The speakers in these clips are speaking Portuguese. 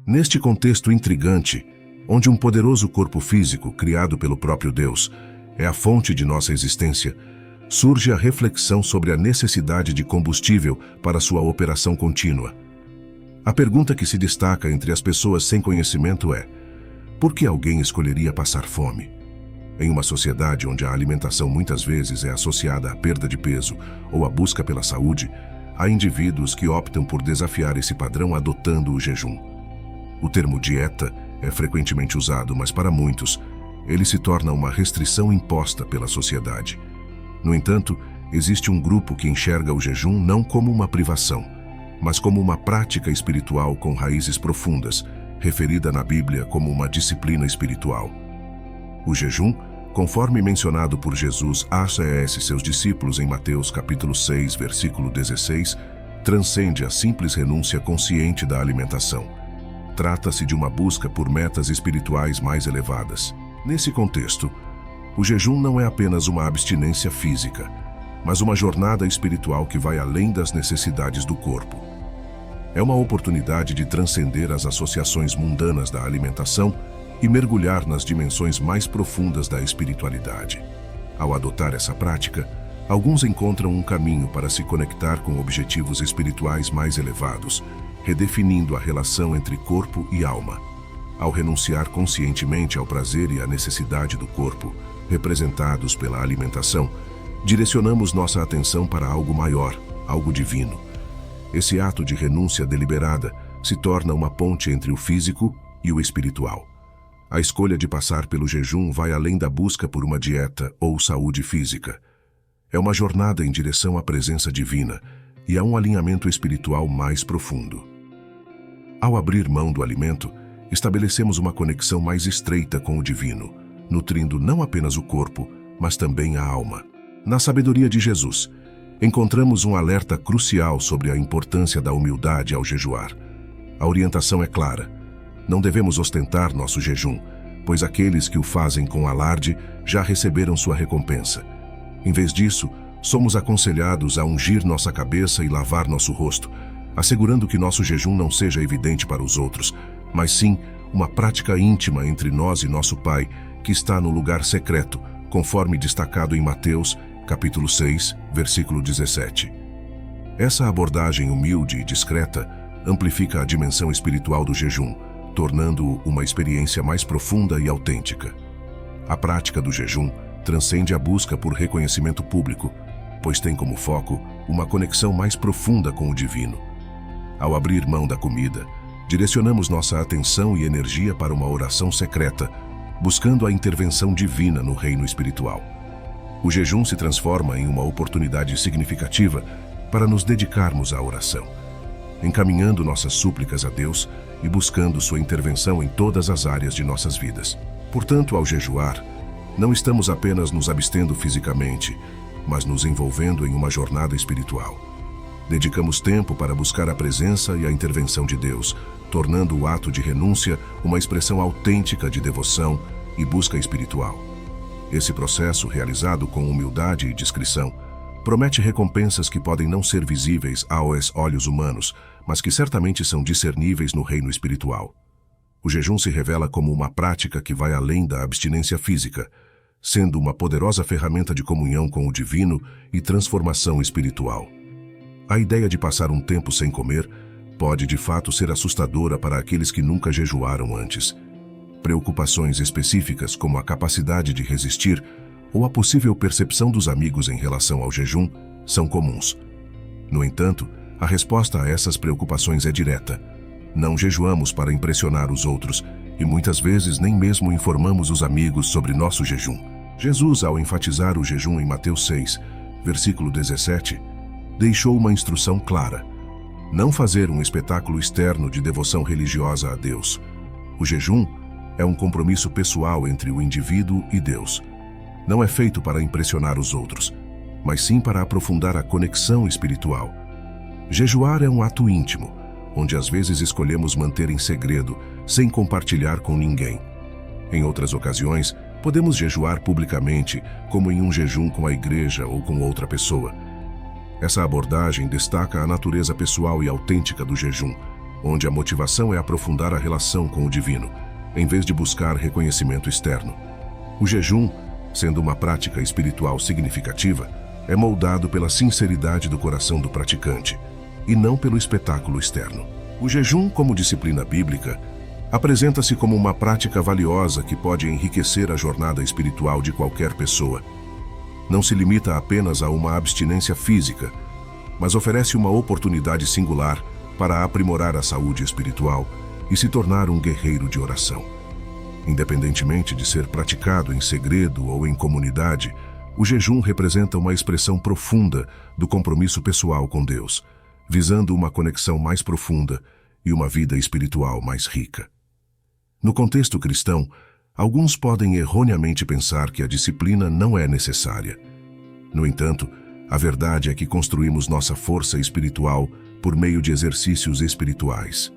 Neste contexto intrigante, onde um poderoso corpo físico, criado pelo próprio Deus, é a fonte de nossa existência, surge a reflexão sobre a necessidade de combustível para sua operação contínua. A pergunta que se destaca entre as pessoas sem conhecimento é: por que alguém escolheria passar fome? Em uma sociedade onde a alimentação muitas vezes é associada à perda de peso ou à busca pela saúde, há indivíduos que optam por desafiar esse padrão adotando o jejum. O termo dieta é frequentemente usado, mas para muitos, ele se torna uma restrição imposta pela sociedade. No entanto, existe um grupo que enxerga o jejum não como uma privação, mas como uma prática espiritual com raízes profundas, referida na Bíblia como uma disciplina espiritual. O jejum, conforme mencionado por Jesus a seus discípulos em Mateus capítulo 6, versículo 16, transcende a simples renúncia consciente da alimentação. Trata-se de uma busca por metas espirituais mais elevadas. Nesse contexto, o jejum não é apenas uma abstinência física, mas uma jornada espiritual que vai além das necessidades do corpo. É uma oportunidade de transcender as associações mundanas da alimentação e mergulhar nas dimensões mais profundas da espiritualidade. Ao adotar essa prática, alguns encontram um caminho para se conectar com objetivos espirituais mais elevados, redefinindo a relação entre corpo e alma. Ao renunciar conscientemente ao prazer e à necessidade do corpo, representados pela alimentação, direcionamos nossa atenção para algo maior, algo divino. Esse ato de renúncia deliberada se torna uma ponte entre o físico e o espiritual. A escolha de passar pelo jejum vai além da busca por uma dieta ou saúde física. É uma jornada em direção à presença divina e a um alinhamento espiritual mais profundo. Ao abrir mão do alimento, estabelecemos uma conexão mais estreita com o divino, nutrindo não apenas o corpo, mas também a alma. Na sabedoria de Jesus, encontramos um alerta crucial sobre a importância da humildade ao jejuar. A orientação é clara: não devemos ostentar nosso jejum, pois aqueles que o fazem com alarde já receberam sua recompensa. Em vez disso, somos aconselhados a ungir nossa cabeça e lavar nosso rosto, assegurando que nosso jejum não seja evidente para os outros, mas sim uma prática íntima entre nós e nosso Pai, que está no lugar secreto, conforme destacado em Mateus, capítulo 6, versículo 17. Essa abordagem humilde e discreta amplifica a dimensão espiritual do jejum, tornando-o uma experiência mais profunda e autêntica. A prática do jejum transcende a busca por reconhecimento público, pois tem como foco uma conexão mais profunda com o divino. Ao abrir mão da comida, direcionamos nossa atenção e energia para uma oração secreta, buscando a intervenção divina no reino espiritual. O jejum se transforma em uma oportunidade significativa para nos dedicarmos à oração, encaminhando nossas súplicas a Deus e buscando sua intervenção em todas as áreas de nossas vidas. Portanto, ao jejuar, não estamos apenas nos abstendo fisicamente, mas nos envolvendo em uma jornada espiritual. Dedicamos tempo para buscar a presença e a intervenção de Deus, tornando o ato de renúncia uma expressão autêntica de devoção e busca espiritual. Esse processo, realizado com humildade e discrição, promete recompensas que podem não ser visíveis aos olhos humanos, mas que certamente são discerníveis no reino espiritual. O jejum se revela como uma prática que vai além da abstinência física, sendo uma poderosa ferramenta de comunhão com o divino e transformação espiritual. A ideia de passar um tempo sem comer pode de fato ser assustadora para aqueles que nunca jejuaram antes. Preocupações específicas como a capacidade de resistir ou a possível percepção dos amigos em relação ao jejum são comuns. No entanto, a resposta a essas preocupações é direta. Não jejuamos para impressionar os outros e muitas vezes nem mesmo informamos os amigos sobre nosso jejum. Jesus, ao enfatizar o jejum em Mateus 6, versículo 17, deixou uma instrução clara: não fazer um espetáculo externo de devoção religiosa a Deus. O jejum é um compromisso pessoal entre o indivíduo e Deus. Não é feito para impressionar os outros, mas sim para aprofundar a conexão espiritual. Jejuar é um ato íntimo, onde às vezes escolhemos manter em segredo, sem compartilhar com ninguém. Em outras ocasiões, podemos jejuar publicamente, como em um jejum com a igreja ou com outra pessoa. Essa abordagem destaca a natureza pessoal e autêntica do jejum, onde a motivação é aprofundar a relação com o divino, em vez de buscar reconhecimento externo. O jejum, sendo uma prática espiritual significativa, é moldado pela sinceridade do coração do praticante, e não pelo espetáculo externo. O jejum, como disciplina bíblica, apresenta-se como uma prática valiosa que pode enriquecer a jornada espiritual de qualquer pessoa. Não se limita apenas a uma abstinência física, mas oferece uma oportunidade singular para aprimorar a saúde espiritual e se tornar um guerreiro de oração. Independentemente de ser praticado em segredo ou em comunidade, o jejum representa uma expressão profunda do compromisso pessoal com Deus, visando uma conexão mais profunda e uma vida espiritual mais rica. No contexto cristão, alguns podem erroneamente pensar que a disciplina não é necessária. No entanto, a verdade é que construímos nossa força espiritual por meio de exercícios espirituais.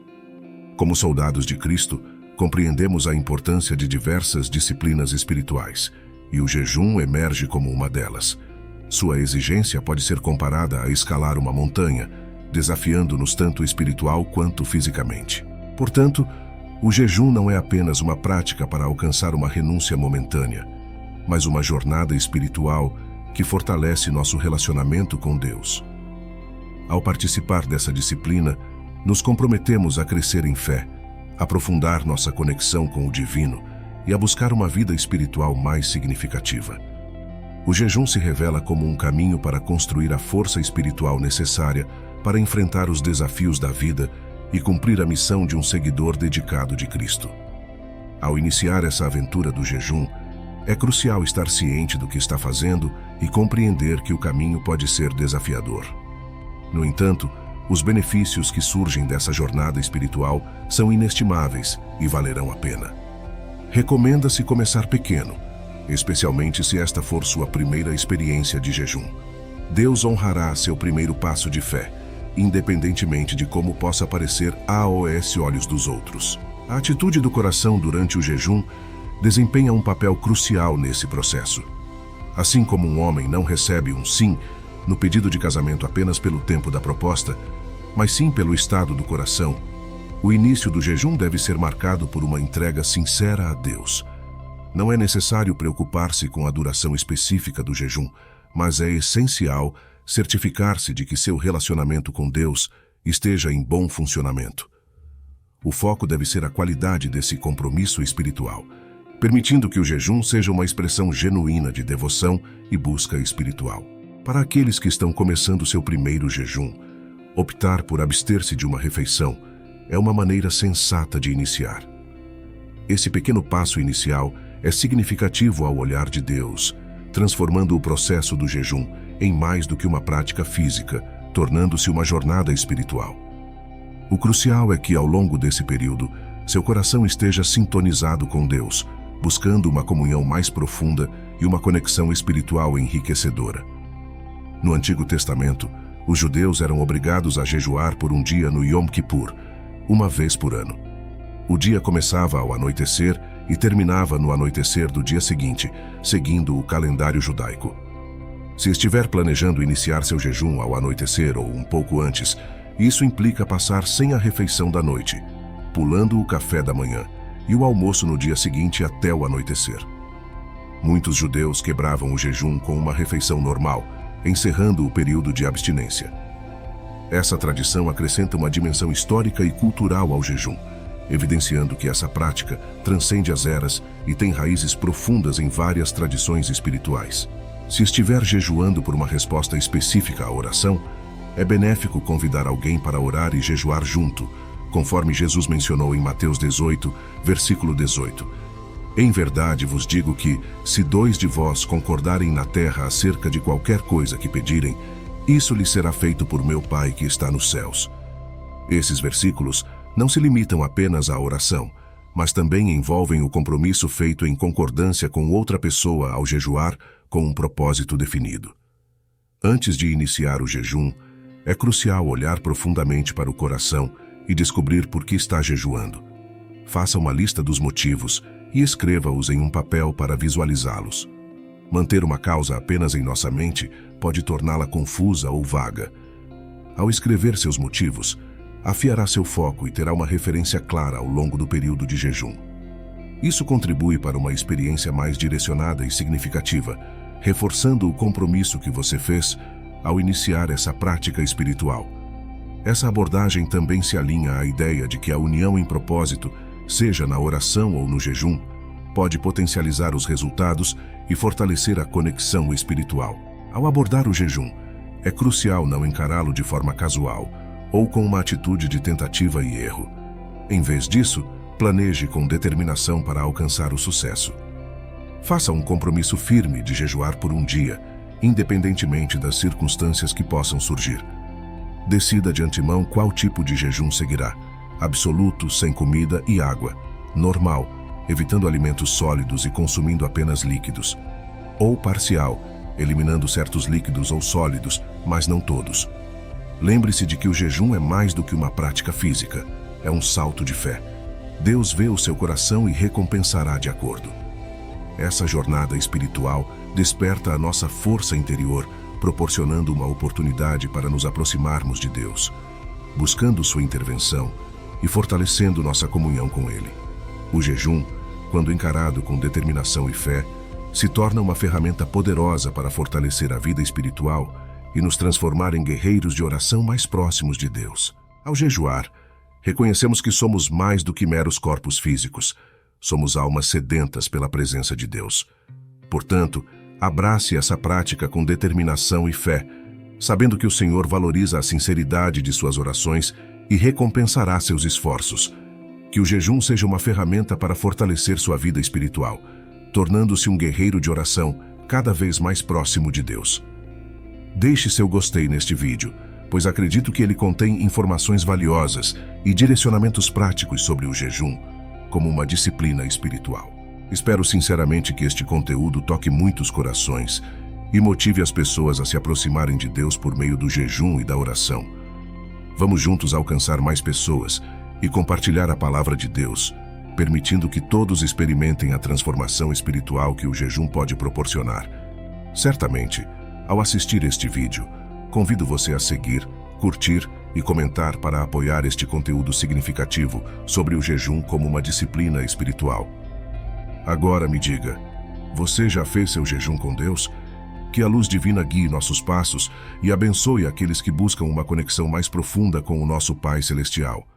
Como soldados de Cristo, compreendemos a importância de diversas disciplinas espirituais, e o jejum emerge como uma delas. Sua exigência pode ser comparada a escalar uma montanha, desafiando-nos tanto espiritual quanto fisicamente. Portanto, o jejum não é apenas uma prática para alcançar uma renúncia momentânea, mas uma jornada espiritual que fortalece nosso relacionamento com Deus. Ao participar dessa disciplina, nos comprometemos a crescer em fé, aprofundar nossa conexão com o divino e a buscar uma vida espiritual mais significativa. O jejum se revela como um caminho para construir a força espiritual necessária para enfrentar os desafios da vida e cumprir a missão de um seguidor dedicado de Cristo. Ao iniciar essa aventura do jejum, é crucial estar ciente do que está fazendo e compreender que o caminho pode ser desafiador. No entanto, os benefícios que surgem dessa jornada espiritual são inestimáveis e valerão a pena. Recomenda-se começar pequeno, especialmente se esta for sua primeira experiência de jejum. Deus honrará seu primeiro passo de fé, independentemente de como possa parecer aos olhos dos outros. A atitude do coração durante o jejum desempenha um papel crucial nesse processo. Assim como um homem não recebe um sim no pedido de casamento apenas pelo tempo da proposta, mas sim pelo estado do coração, o início do jejum deve ser marcado por uma entrega sincera a Deus. Não é necessário preocupar-se com a duração específica do jejum, mas é essencial certificar-se de que seu relacionamento com Deus esteja em bom funcionamento. O foco deve ser a qualidade desse compromisso espiritual, permitindo que o jejum seja uma expressão genuína de devoção e busca espiritual. Para aqueles que estão começando seu primeiro jejum, optar por abster-se de uma refeição é uma maneira sensata de iniciar. Esse pequeno passo inicial é significativo ao olhar de Deus, transformando o processo do jejum em mais do que uma prática física, tornando-se uma jornada espiritual. O crucial é que, ao longo desse período, seu coração esteja sintonizado com Deus, buscando uma comunhão mais profunda e uma conexão espiritual enriquecedora. No Antigo Testamento, os judeus eram obrigados a jejuar por um dia no Yom Kippur, uma vez por ano. O dia começava ao anoitecer e terminava no anoitecer do dia seguinte, seguindo o calendário judaico. Se estiver planejando iniciar seu jejum ao anoitecer ou um pouco antes, isso implica passar sem a refeição da noite, pulando o café da manhã e o almoço no dia seguinte até o anoitecer. Muitos judeus quebravam o jejum com uma refeição normal, encerrando o período de abstinência. Essa tradição acrescenta uma dimensão histórica e cultural ao jejum, evidenciando que essa prática transcende as eras e tem raízes profundas em várias tradições espirituais. Se estiver jejuando por uma resposta específica à oração, é benéfico convidar alguém para orar e jejuar junto, conforme Jesus mencionou em Mateus 18, versículo 18. Em verdade vos digo que, se 2 de vós concordarem na terra acerca de qualquer coisa que pedirem, isso lhes será feito por meu Pai que está nos céus. Esses versículos não se limitam apenas à oração, mas também envolvem o compromisso feito em concordância com outra pessoa ao jejuar com um propósito definido. Antes de iniciar o jejum, é crucial olhar profundamente para o coração e descobrir por que está jejuando. Faça uma lista dos motivos e escreva-os em um papel para visualizá-los. Manter uma causa apenas em nossa mente pode torná-la confusa ou vaga. Ao escrever seus motivos, afiará seu foco e terá uma referência clara ao longo do período de jejum. Isso contribui para uma experiência mais direcionada e significativa, reforçando o compromisso que você fez ao iniciar essa prática espiritual. Essa abordagem também se alinha à ideia de que a união em propósito, seja na oração ou no jejum, pode potencializar os resultados e fortalecer a conexão espiritual. Ao abordar o jejum, é crucial não encará-lo de forma casual ou com uma atitude de tentativa e erro. Em vez disso, planeje com determinação para alcançar o sucesso. Faça um compromisso firme de jejuar por um dia, independentemente das circunstâncias que possam surgir. Decida de antemão qual tipo de jejum seguirá: absoluto, sem comida e água; normal, evitando alimentos sólidos e consumindo apenas líquidos; ou parcial, eliminando certos líquidos ou sólidos, mas não todos. Lembre-se de que o jejum é mais do que uma prática física, é um salto de fé. Deus vê o seu coração e recompensará de acordo. Essa jornada espiritual desperta a nossa força interior, proporcionando uma oportunidade para nos aproximarmos de Deus, buscando sua intervenção e fortalecendo nossa comunhão com Ele. O jejum, quando encarado com determinação e fé, se torna uma ferramenta poderosa para fortalecer a vida espiritual e nos transformar em guerreiros de oração mais próximos de Deus. Ao jejuar, reconhecemos que somos mais do que meros corpos físicos. Somos almas sedentas pela presença de Deus. Portanto, abrace essa prática com determinação e fé, sabendo que o Senhor valoriza a sinceridade de suas orações e recompensará seus esforços. Que o jejum seja uma ferramenta para fortalecer sua vida espiritual, tornando-se um guerreiro de oração cada vez mais próximo de Deus. Deixe seu gostei neste vídeo, pois acredito que ele contém informações valiosas e direcionamentos práticos sobre o jejum, como uma disciplina espiritual. Espero sinceramente que este conteúdo toque muitos corações e motive as pessoas a se aproximarem de Deus por meio do jejum e da oração. Vamos juntos alcançar mais pessoas e compartilhar a palavra de Deus, permitindo que todos experimentem a transformação espiritual que o jejum pode proporcionar. Certamente, ao assistir este vídeo, convido você a seguir, curtir e comentar para apoiar este conteúdo significativo sobre o jejum como uma disciplina espiritual. Agora me diga, você já fez seu jejum com Deus? Que a luz divina guie nossos passos e abençoe aqueles que buscam uma conexão mais profunda com o nosso Pai Celestial.